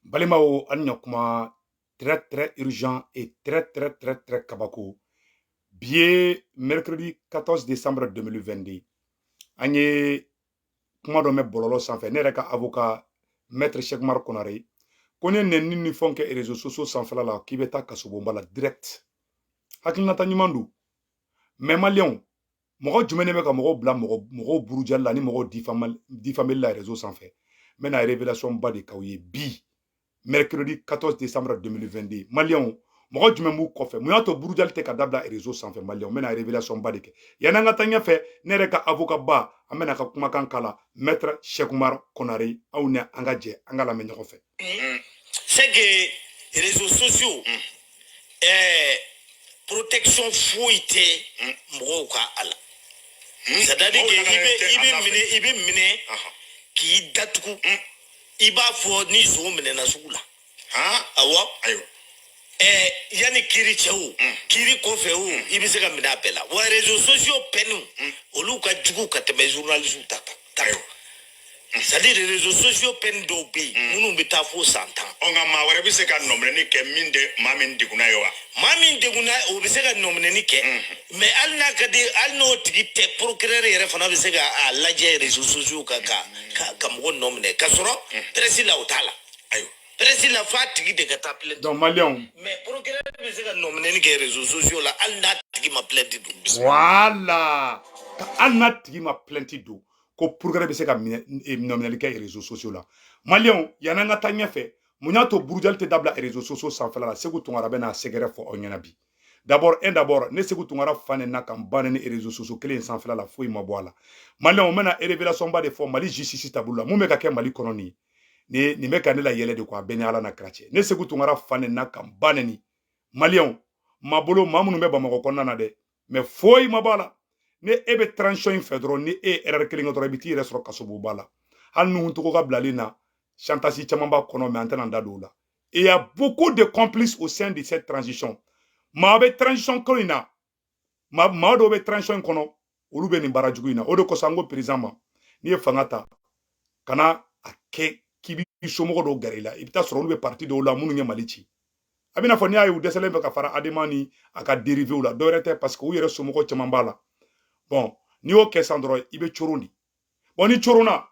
Balimao Anyakuma, très très urgent et très kabako. Bié mercredi 14 décembre 2022. Agné kuma do me bololo sanfɛ ne yɛrɛ ka avocat maître Cheikh Mar Konare ko ne nɛni ni fɛnw kɛ réseaux sociaux sanfɛla la k'i bɛ taa kasobonba la direct hakilinata ɲuman don mais maliyɛnw mɔgɔ jumɛn de bɛ ka mɔgɔw bila mɔgɔw burujali la ni mɔgɔw diffameli la réseau sanfɛ n bɛna révélation ba de k'aw ye bi mercredi 14 décembre 2022 maliyɛnw mɔgɔ jumɛn b'u kɔfɛ mun y'a to burujali tɛ ka dabila réseau sanfɛ maliyɛnw n bɛna révélation ba de kɛ yan'an ka taa ɲɛfɛ ne yɛrɛ ka avocat ba an bɛna ka kumakan kala maître Cheikh Oumar Konare aw ni an ka jɛ an ka lamɛn ɲɔgɔn fɛ. C'est que réseaux sociaux protection foyi tɛ mɔgɔw ka a la. C'est-à-dire que i bɛ minɛ k'i datugu i b'a fɔ ni zon minɛna sugu la. Awɔ. Ayiwa. Yani kiri cɛ o kiri kɔfɛ o i bɛ se ka minɛ a bɛɛ la wa réseaux sociaux pɛnniw olu ka jugu ka tɛmɛ journalistes ta kan. C'est-à-dire les réseaux sociaux pɛnni dɔw bɛ yen minnu bɛ taa fo san 10. Nka maa wɛrɛ bɛ se ka nɔminɛni kɛ min tɛ maa min degunna ye wa. Maa min degunna o bɛ se ka nɔminɛni kɛ mais hali n'a ka di hali n'o tigi tɛ procureur yɛrɛ fana bɛ se ka a lajɛ réseaux sociaux kan ka mɔgɔ nɔminɛ ka sɔrɔ presse la o t'a la. Ayiwa. Presse la fa tigi de ka taa plainte. Donc maliyɛnw. Mais procureur bɛ se ka nɔminɛni kɛ réseaux sociaux la hali n'a tigi ma plainte don. Voilà. Hali n'a tigi ma plainte don ko procureur bɛ se ka nɔminɛli kɛ réseaux sociaux la maliyɛnw yan'an ka taa ɲɛfɛ mun y'a to burujali tɛ dabila réseaux sociaux sanfɛla la Seku Tunkara bɛna sɛgɛrɛ fɔ aw ɲɛna bi d'abord ne Seku Tunkara fa nena kan ba neni réseaux sociaux kelen sanfɛla la foyi ma bɔ a la maliyɛnw bɛna révélation ba de fɔ Mali justice taabolo la mun bɛ ka kɛ Mali kɔnɔ nin bɛ ka ne la yɛlɛ de quoi a bɛɛ ni Ala na kira cɛ ne Seku Tunkara fa nena kan ba neni maliyɛnw maa bolo maa minnu bɛ Bamakɔ kɔnɔna na dɛ mais foyi ma bɔ a la ne e bɛ transition in fɛ dɔrɔn ni e ye erreur kelen kɛ dɔrɔn i bɛ t'i yɛrɛ sɔrɔ kasoboba la hali n'u tɔgɔ ka bilali na chantage caman b'a kɔnɔ mais an tɛna n da don o la et il y a beaucoup de complices au sein de cette transition maa bɛ transition ko in na maa dɔw bɛ transition in kɔnɔ olu bɛ nin baara jugu in na o de kosɔn an ko président ma n'i ye fanga ta kana a kɛ k'i b'i somɔgɔ dɔw gɛrɛ i la i bɛ taa sɔrɔ olu bɛ parti dɔw la minnu ye Mali ci a bɛna fɔ n'i y'a ye u dɛsɛlen bɛ ka fara Adama ni a ka dérivé la dɔwɛrɛ tɛ parce que u yɛrɛ somɔgɔ caman b'a la bon n'i y'o kɛ san dɔrɔn i bɛ coron di bon ni coronna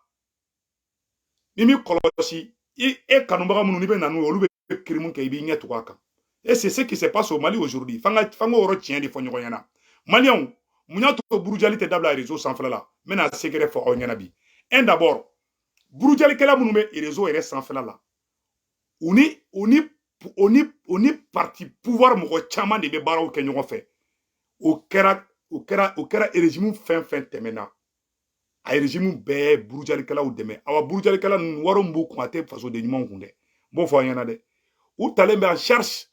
ni mi kɔlɔsi e kanubaga minnu n'i bɛ na n'u ye olu bɛ crime kɛ i b'i ɲɛ tugu a kan et c'est ce qui se passe au Mali aujourd'hui f'an k'o yɔrɔ tiɲɛ de fɔ ɲɔgɔn ɲɛna maliyɛnw mun y'a to burujali tɛ dabila réseau sanfɛla la n bɛna secret fɔ aw ɲɛna bi d'abord burujalikɛla minnu bɛ réseau yɛrɛ sanfɛla la u ni parti pouvoir mɔgɔ caman de bɛ baaraw kɛ ɲɔgɔn fɛ o kɛra régime fɛn fɛn tɛmɛna a régime bɛɛ burujalikɛlaw dɛmɛ awa burujalikɛla ninnu wari min b'u kun a tɛ fasoden ɲumanw kun dɛ n b'o fɔ an ɲɛna dɛ u talen bɛ en charge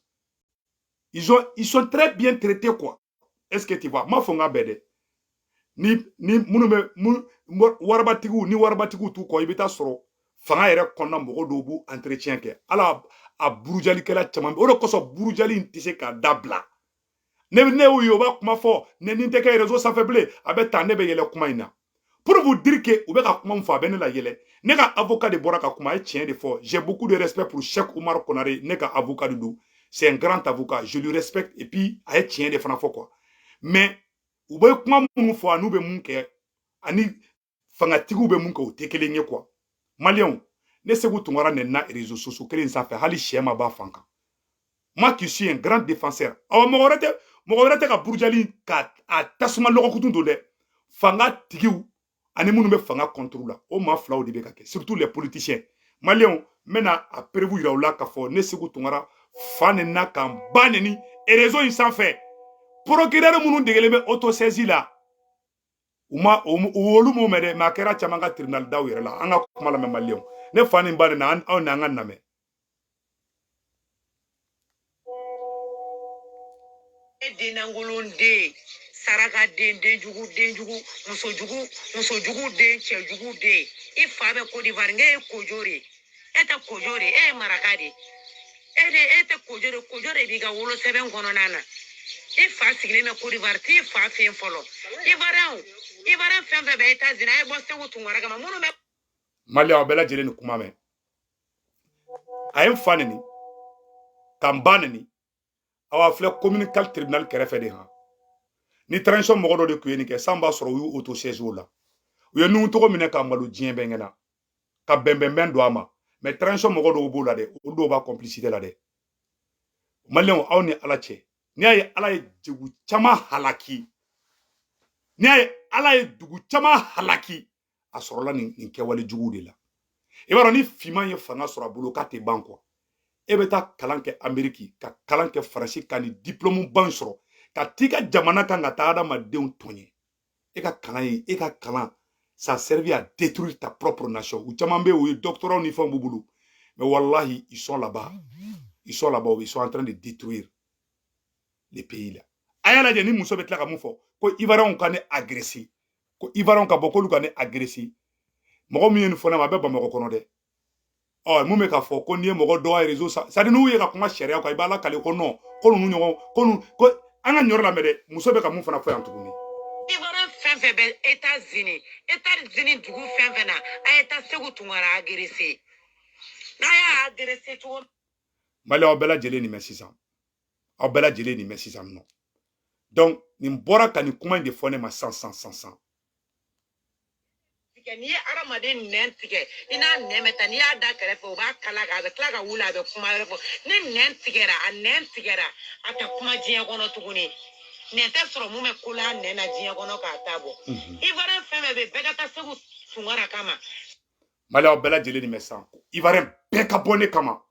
ils sont très bien traités quoi est-ce que tu vois ma fɔ n ka bɛɛ dɛ ni minnu bɛ waribatigiw ni waribatigiw t'u kɔ i bɛ taa sɔrɔ fanga yɛrɛ kɔnɔna mɔgɔ dɔw b'u entretien kɛ ala a burujalikɛla caman bɛ o de kosɔn burujali in tɛ se k'a dabila ne y'o ye o b'a kuma fɔ ne nin tɛ kɛ réseau sanfɛ bilen a bɛ taa ne bɛ yɛlɛ kuma in na pour vous dire que u bɛ ka kuma min fɔ a bɛ ne la yɛlɛ ne ka avocat de bɔra ka kuma a ye tiɲɛ de fɔ j'ai beaucoup de respect pour Cheikh Oumar Konare ne ka avocat de don c'est un grand avocat je le respecte et puis a ye tiɲɛ de fana fɔ quoi mais u bɛ kuma minnu fɔ n'u bɛ mun kɛ ani fangatigiw bɛ mun kɛ o tɛ kelen ye quoi maliyɛnw ne Seku Tunkara nɛnina réseaux sociaux kelen sanfɛ hali sɛ ma b'a fan kan moi qui suis un grand défenseur awa mɔgɔ wɛrɛ tɛ ka burujali ka a tasuma lɔgɔkutun don dɛ fanga tigiw ani minnu bɛ fanga contre la o maa filaw de bɛ ka kɛ surtout les politiciens maliyɛnw n bɛna a preuve yira u la k'a fɔ ne Seku Tunkara fa nena kan ba neni réseau in sanfɛ procureur minnu degelen bɛ autosaisie la olu m'o mɛn dɛ mais a kɛra caman ka tribunal daw yɛrɛ la an ka kuma lamɛn maliyɛnw ne fa ni ba nena aw ni an ka namɛn denangolon den saraka den denjugu musojugu den cɛjugu den i fa bɛ Côte d'Ivoire nge ye kojore e tɛ kojore e ye maraka de e tɛ kojore b'i ka wolosɛbɛn kɔnɔna na i fa sigilen bɛ Côte d'Ivoire t'i fa fɛ yen fɔlɔ Ivoirien fɛn fɛn bɛ États-Unis a ye bɔ Seku Tunkara kama minnu bɛ maliyɛnw a bɛɛ lajɛlen ni kuma mɛn a ye n fa neni ka n ba neni awa filɛ communal tribunal kɛrɛfɛ de han ni transition mɔgɔ dɔ de tun ye nin kɛ san b'a sɔrɔ u y'u autosiège o la u ye nuhu tɔgɔ minɛ ka malo diɲɛ bɛɛ ɲɛna ka bɛnbɛnbɛn don a ma mais transition mɔgɔ dɔw b'o la dɛ olu dɔw b'a complicité la dɛ maliyɛnw aw ni ala cɛ n'i y'a ye ala ye dugu caman halaki n'i y'a ye ala ye dugu caman halaki a sɔrɔla nin kɛwale juguw de la i b'a dɔn ni finman ye fanga sɔrɔ a bolo k'a tɛ ban quoi e bɛ taa kalan kɛ Amérique ka kalan kɛ Faransi ka ni diplôme ban sɔrɔ ka t'i ka jamana kan ka taa adamadenw tɔɲɛ e ka kalan ye e ka kalan ça a servi à détruire ta propre nation u caman bɛ yen u ye doctorat ni fɛnw b'u bolo mais wallahi ils sont là-bas ils sont en train de détruire les pays là a y'a lajɛ ni muso bɛ tila ka mun fɔ ko ivoirien ka ne agressé ko ivoirien ka bɔ k'olu ka ne agressé mɔgɔ min ye nin fɔ ne ma a bɛ Bamakɔ kɔnɔ dɛ mun bɛ ka fɔ ko n'i ye mɔgɔ dɔ ka réseau sa c'est à dire n'u ye ka kuma sariya kan i b'a lakale ko non ko ninnu ɲɔgɔn ko an ka ɲɔrɔ lamɛn dɛ muso bɛ ka mun fana fɔ yan tuguni ivoirien fɛn fɛn bɛ États-Unis dugu fɛn fɛn na a ye taa Segu Tunkara agressé n'a y'a agressé cogo Mali aw bɛɛ lajɛlen nin mɛn sisan aw bɛɛ lajɛlen nin mɛn sisan nɔ donc nin bɔra ka nin kuma in de fɔ ne ma san n'i ye adamaden nɛn tigɛ i n'a nɛn bɛ ta n'i y'a da kɛrɛfɛ o b'a kala a bɛ tila ka wuli a bɛ kuma wɛrɛ fɔ ni nɛn tigɛra a tɛ kuma diɲɛ kɔnɔ tuguni nɛn tɛ sɔrɔ mun bɛ ko la a nɛn na diɲɛ kɔnɔ k'a ta bɔ ivoirien fɛn fɛn bɛ bɛɛ ka taa Segu Tunkara kama Mali aw bɛɛ lajɛlen nin mɛn sisan ivoirien bɛɛ ka bɔ ne kama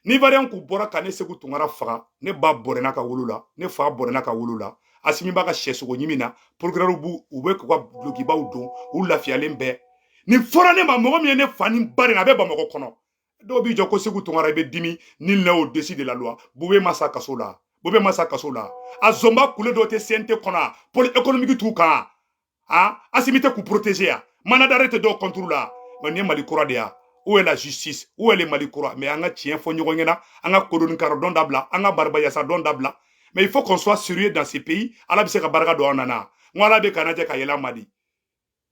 ni ivoirien k'u bɔra ka ne Segu Tunkara faga ne ba bɔrɛna ka wolo la ne fa bɔrɛna ka wolo la Asimi b'a ka sɛsogo ɲimi na procureur u bɛ k'u ka dulokibaw don u lafiyalen bɛɛ nin fɔra ne ma mɔgɔ min ye ne fa ni ba nin a bɛ Bamakɔ kɔnɔ dɔw b'i jɔ ko Segu Tunkara i bɛ dimi nul n'est au-dessus de la loi Bube ma sa kaso la a zomba kule dɔ tɛ CNT kɔnɔ pôle économique t'u kan Asimi tɛ k'u protéger ya mandat d'arrêt tɛ dɔw contre la mais nin ye Mali kura de ya où est la justice où est le Mali kura mais an ka tiɲɛ fɔ ɲɔgɔn ɲɛna an ka kolonikara dɔn dabila an ka baribayasa dɔn dabila mais il faut qu'on soit sérieux dans ces pays ala bɛ se ka barika don an nana n ko ala bɛ kana jɛ ka yɛlɛ ma di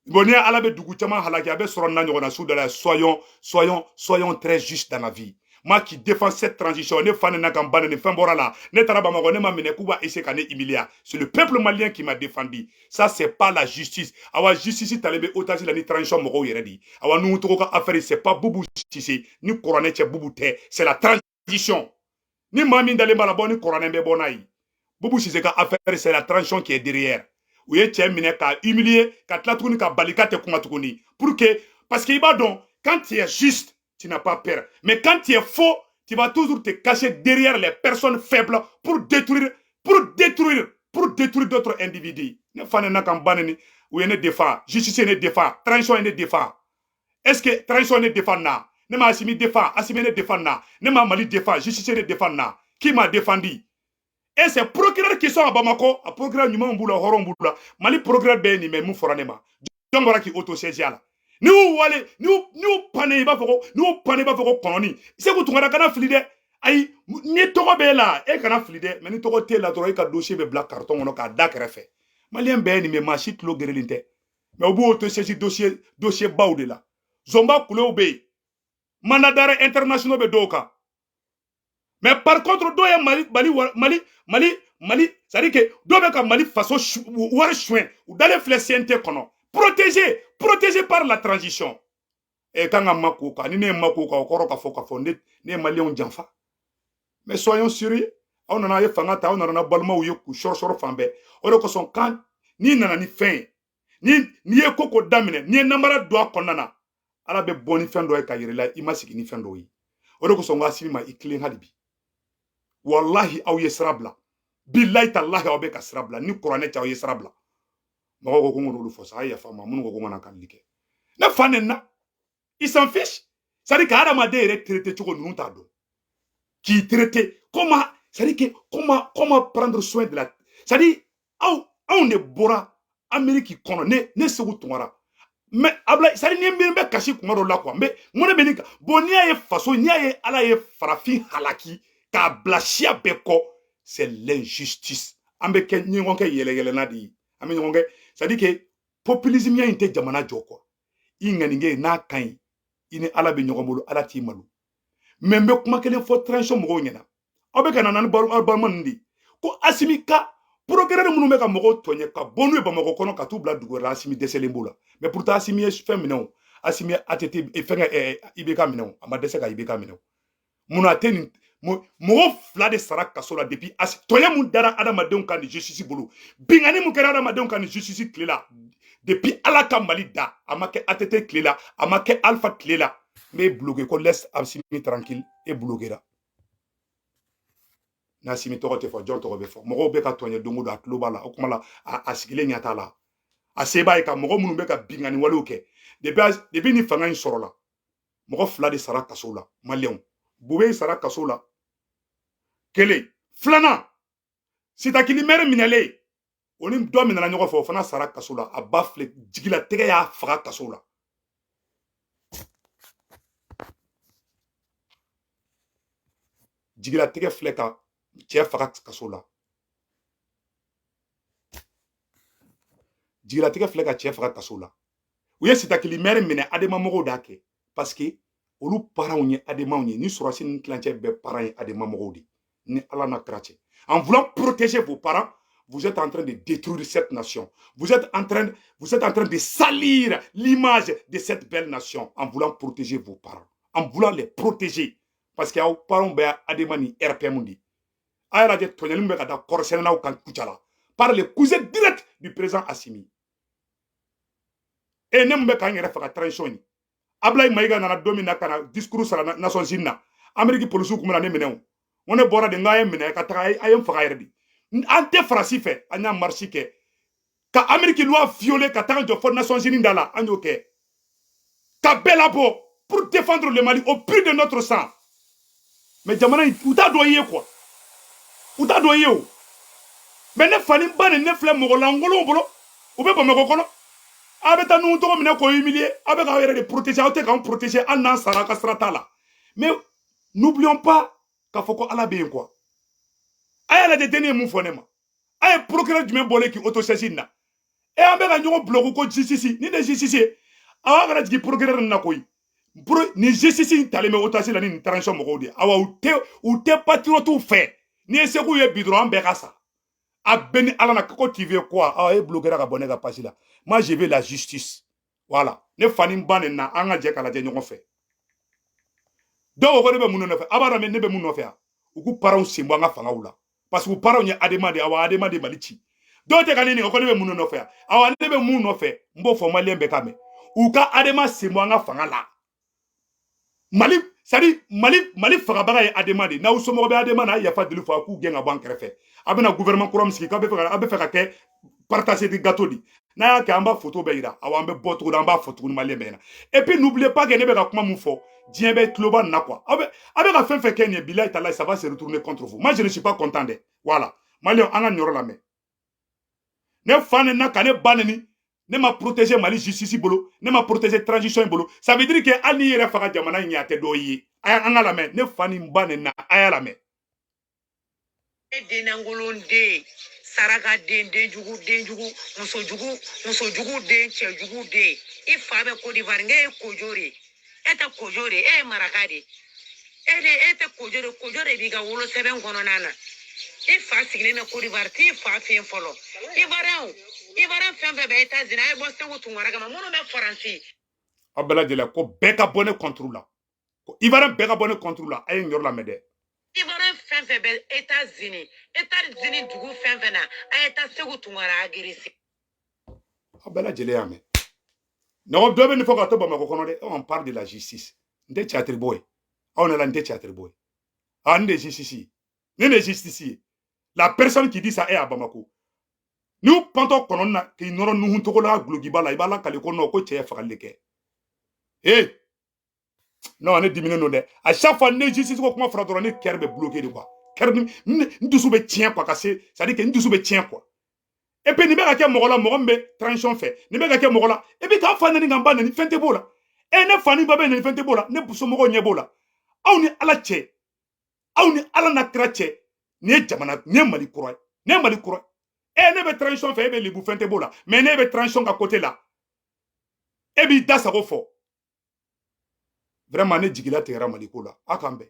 bon ni ala bɛ dugu caman halaki a bɛ sɔrɔ na ɲɔgɔn na su dɔ la soyons très justes dans la vie moi qui défends cette transition ne fa ne na kan ba ne fɛn bɔra la ne taara Bamakɔ ne ma minɛ k'u b'a essayer ka ne humilier c'est le peuple malien qui m'a défendu ça c'est pas la justice awa justice talen bɛ otage la ni transition mɔgɔw yɛrɛ de awa nuhu tɔgɔ ka affaire c'est pas Boubou Cissé ni kuranɛ cɛ Boubou tɛ c'est la transition ni maa min dalen b'a la bɔ ni kuranɛ bɛ bɔ n'a ye Boubou Cissé ka affaire c'est la transition qui est derrière u ye cɛ minɛ ka humilier ka tila tuguni ka bali ka tɛ kuma tuguni pour que parce que i b'a dɔn quand tu es juste tu n'as pas peur mais quand tu es faux tu vas toujours te cacher derrière les personnes faibles pour détruire d'autres individus ne fa ne na kan ba ne u ye ne défend justice ne défend transition ne défend est-ce que transition ne défend na ne ma Asimi défend Asimi ne défend na ne ma Mali défend justice ne défend na qui m'a défendu. Et c'est procureurs qui sont à Bamako, à procureur Nyuma Mboula, Horon Mboula, Mali procureur Beni, mais mou foranema. Donc voilà qui auto-siège là. Nous pané ba foko kononi. C'est que tu ngara kana flide. Aïe, ni togo be là, e kana flide, mais ni togo te la droit ka dossier be black carton on ka dak refait. Malien Beni mais machit lo gerelinte. Mais au bout auto-siège dossier baou de là. Zomba koule obe. Mandat d'arrêt international be doka. Mais par contre, Mali, ça dit que doit Mali façon ou d'aller flescienter protégé par la transition. Et quand on m'a ni ne makuka au koroka foka fondé, ne Malien janfa. Mais soyons sérieux, on en a eu fangata, on en a balma ou yoku, short fambe. On a son quand ni nana ni fin, ni koko damine, ni namara doa konana. Ala be boni fin doa kayirela, imasiki ni fin doa. On a son Asimi ma iklen halibi. Wallahi aw ye sirabla billahi tallahi aw be ka sirabla ni kuranɛ cɛ aw ye sirabla mɔgɔw ko ko ŋ'olu fɔ sa a ye yafa ma minnu ko ko ŋana kalili kɛ ne fa nen na il s'en fiche c'est à dire que hadamaden yɛrɛ traité cogo ninnu t'a dɔn k'i traité comment prendre soin de la c'est à dire anw de bɔra Amérique kɔnɔ ne Segu Tunkara mais abla c'est à dire ni bɛ kasi kuma dɔ la quoi mais mun de bɛ nin kan bon n'i y'a ye faso n'i y'a ye ala ye farafin halaki k'a bila siya bɛɛ kɔ c'est l'injustice an bɛ kɛ ɲɔgɔn kɛ yɛlɛyɛlɛna de ye an bɛ ɲɔgɔn kɛ c'est à dire que populisme in tɛ jamana jɔ quoi i ŋanige n'a ka ɲi i ni ala bɛ ɲɔgɔn bolo ala t'i malo mais me kuma kelen fo transition mo nyena obe kana nan balman ndi ko Assimi ka progrès munu me ka mogo tonye ka bonu e bamako kono ka tu bla dugo la Assimi desele mbola mais pourtant Assimi e fait minon Assimi atete e fenga ibeka minon ama dese ka ibeka minon muna teni mogo fla de sarak kasola depuis toye mun dara adamadenw kan ni justice bolo bingani mun kera adamadenw kan ni justice klela depuis ala ka Mali da ama ke atete klela ama ke Alpha klela mais bloqué ko laisse Assimi tranquille et bloquera na Assimi toko te fo John toko be fo mogo be ka tonye dongo do atloba la okumala asigile nyata la aseba e ka mogo munu be ka bingani walo ke depuis ni fanga in sorola mogo fla de sarak kasola Malien boube sarak kasola kele flana sitakili mere minele oni do minala nyogo fo fana sara kasola a bafle jigila tege ya faga kasola jigila tege fleka che faga kasola jigila tege fleka che faga kasola uye sitakili mere mine adema mogo dake parce que olu parents nye adema nye ni sorasi ni clanche be parents adema mogo di ni ala na krache. En voulant protéger vos parents, vous êtes en train de détruire cette nation. Vous êtes en train de salir l'image de cette belle nation en voulant protéger vos parents. En voulant les protéger. Parce que vos parents be ademani RPMundi. Ayala de tonyelim be kada korsena ou kan kuchala. Par les cousins directs du président Assimi. Et nem be kan yere faka transition. Ablay Maïga na domina kana discours sur la nation zinna. Amérique polisu kumana ne menew. On est bora de ngaye mine ka taga ayem faga yerdi ante frasi fait anya marchi ke ka Amérique loi violé ka taga jo fo Nations Unies dala anyo ke ka belabo pour défendre le Mali au prix de notre sang mais jamana uta doye quoi uta doye o mais ne fani bane ne flem mo langolo bolo ou be ba me ko kono abeta nu to mine ko humilier abe ka yere de protéger auté ka protéger anna saraka stratala mais n'oublions pas ka foko ala be quoi ayala de tenir mon fonema ay procureur du même bolé qui autosaisine na et ambe ga nyogo bloku ko justice ni de justice awa ga digi procureur na koy ni justice taleme autosaisine ni transition mo di awa ou te patriote fait ni se ko ye bidro ambe ga sa a beni ala na ko TV quoi awa e bloquer ga bonne ga pasi là moi je veux la justice voilà ne fani mbane na anga je kala je nyogo fait donc ko be muno fe abara me ne be muno fe uku parents simbo nga fanga ula parce que parents nya ademande awa ademande malichi do te kanini ko ne be muno fe awa ne be muno fe mbo fo malien be kame uka adema simbo nga fanga la mali sari mali faga baga ya ademande na usomo be ademande ya fa dilu fa ku genga banque fe abena gouvernement kuram ski ka be fe ka ke partager des gâteaux di na ya ke amba photo be ira awa ambe boto amba photo ni malien be na et puis n'oubliez pas que ne be ka kuma mu fo Djembe Kloba n'a quoi. Avec la fin fait qu'il bilay tala ça va se retourner contre vous. Moi je ne suis pas content de. Voilà. Malien anga nyoro la main. Ne fan na kane banani ne m'a protégé Mali justice bolo, ne m'a protégé transition bolo. Ça veut dire que ali yere faga jamana nyate doyi. Aya anga la main. Ne fani mbane na aya la main. Denangolonde saraka den jugu muso jugu den che jugu de. Ifa be ko di varnge ko jori. Eta kojore marakadi ete kojore biga wolo seben kono nana e fa signe na kodi varti fa fen folo ibaran fembe be eta zina e bosse wutu ngaraga ma mono me faransi abela de la ko beka bonne contrôle la ko ibaran beka bonne contrôle la ay ngor la mede ibaran fembe be eta zini dugu fembe na eta se wutu ngara agirisi abela de le ame. Non, on parle de la justice. On est théâtre boy. On est là, on est théâtre boy. On est justice. On est justice. La personne qui dit ça est à Bamako. Nous, pendant qu'on a qui n'auront nous tout la glogibala, il va là qu'elle connaît quoi tu es fraleke. Eh, non, on est diminué non de. À chaque fois, on est justice quoi comment frère on est kerbe bloqué de quoi. Kerbe, nous soube tient quoi casser. Ça dit que nous soube tient quoi. Et puis, ni beka ke mogola mogombe transition fait. Ni beka ke mogola. Et puis, ka fana ni ngamba ni fente bola. Et ne fani babe ni fente bola. Ne buso mogo nye bola. Aw ni ala che. Aw ni ala na krache. Ni jamana ni mali kuro. Ni mali kuro. Et ne be transition fait be libu fente bola. Mais ne be transition à côté là. Et puis, da sa go fo. vraiment ne jigila tigɛra Maliko la a k'an bɛn